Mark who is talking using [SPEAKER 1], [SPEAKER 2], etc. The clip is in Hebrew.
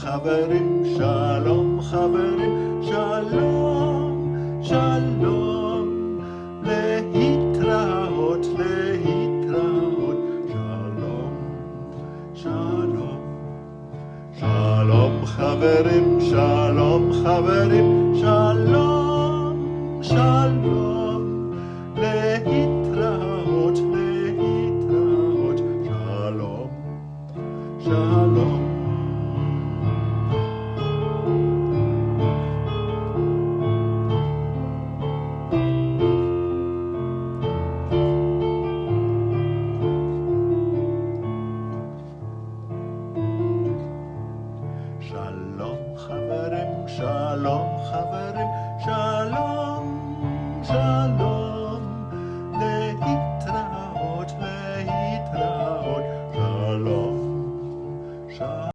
[SPEAKER 1] חברים, שלום חברים, שלום, שלום, להתראות, להתראות, שלום, שלום, שלום חברים, שלום חברים, שלום, שלום, להתראות, להתראות, שלום, שלום. שלום חברים, שלום חברים.